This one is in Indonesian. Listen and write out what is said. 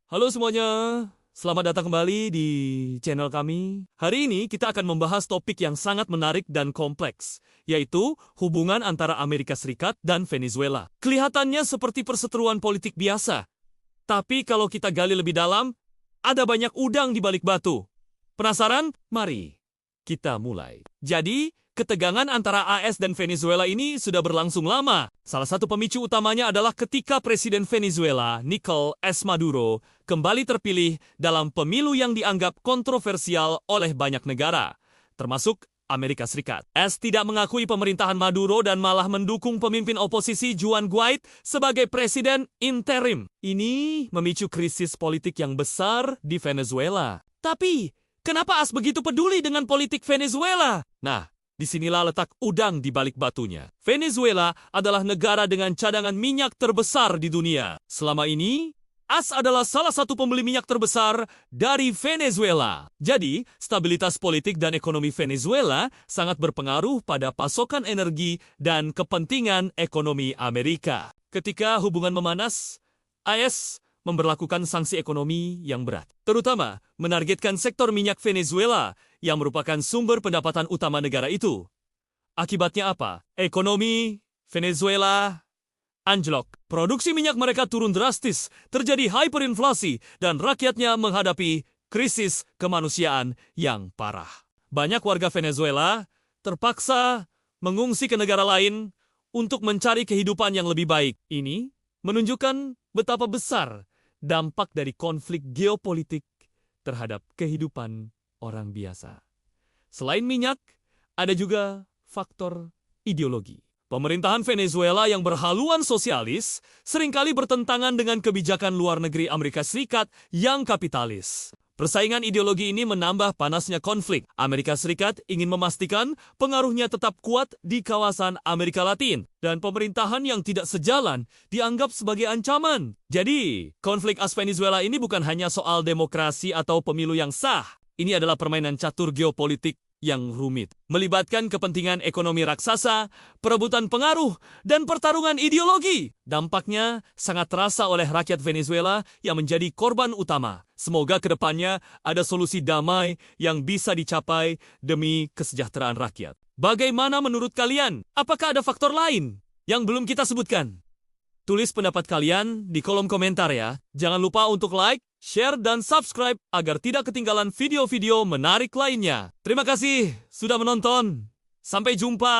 Halo semuanya, selamat datang kembali di channel kami. Hari ini kita akan membahas topik yang sangat menarik dan kompleks, yaitu hubungan antara Amerika Serikat dan Venezuela. Kelihatannya seperti perseteruan politik biasa, tapi kalau kita gali lebih dalam, ada banyak udang di balik batu. Penasaran? Mari kita mulai. Jadi, ketegangan antara AS dan Venezuela ini sudah berlangsung lama. Salah satu pemicu utamanya adalah ketika Presiden Venezuela, Nicolás Maduro, kembali terpilih dalam pemilu yang dianggap kontroversial oleh banyak negara, termasuk Amerika Serikat. AS tidak mengakui pemerintahan Maduro dan malah mendukung pemimpin oposisi Juan Guaidó sebagai presiden interim. Ini memicu krisis politik yang besar di Venezuela. Tapi, kenapa AS begitu peduli dengan politik Venezuela? Nah, disinilah letak udang di balik batunya. Venezuela adalah negara dengan cadangan minyak terbesar di dunia. Selama ini, AS adalah salah satu pembeli minyak terbesar dari Venezuela. Jadi, stabilitas politik dan ekonomi Venezuela sangat berpengaruh pada pasokan energi dan kepentingan ekonomi Amerika. Ketika hubungan memanas, AS memberlakukan sanksi ekonomi yang berat, terutama menargetkan sektor minyak Venezuela yang merupakan sumber pendapatan utama negara itu. Akibatnya apa? Ekonomi Venezuela anjlok. Produksi minyak mereka turun drastis, terjadi hyperinflasi, dan rakyatnya menghadapi krisis kemanusiaan yang parah. Banyak warga Venezuela terpaksa mengungsi ke negara lain untuk mencari kehidupan yang lebih baik. Ini menunjukkan betapa besar dampak dari konflik geopolitik terhadap kehidupan orang biasa. Selain minyak, ada juga faktor ideologi. Pemerintahan Venezuela yang berhaluan sosialis seringkali bertentangan dengan kebijakan luar negeri Amerika Serikat yang kapitalis. Persaingan ideologi ini menambah panasnya konflik. Amerika Serikat ingin memastikan pengaruhnya tetap kuat di kawasan Amerika Latin, dan pemerintahan yang tidak sejalan dianggap sebagai ancaman. Jadi, konflik AS Venezuela ini bukan hanya soal demokrasi atau pemilu yang sah. Ini adalah permainan catur geopolitik yang rumit, melibatkan kepentingan ekonomi raksasa, perebutan pengaruh, dan pertarungan ideologi. Dampaknya sangat terasa oleh rakyat Venezuela yang menjadi korban utama. Semoga ke depannya ada solusi damai yang bisa dicapai demi kesejahteraan rakyat. Bagaimana menurut kalian? Apakah ada faktor lain yang belum kita sebutkan? Tulis pendapat kalian di kolom komentar ya. Jangan lupa untuk like, share, dan subscribe agar tidak ketinggalan video-video menarik lainnya. Terima kasih sudah menonton. Sampai jumpa.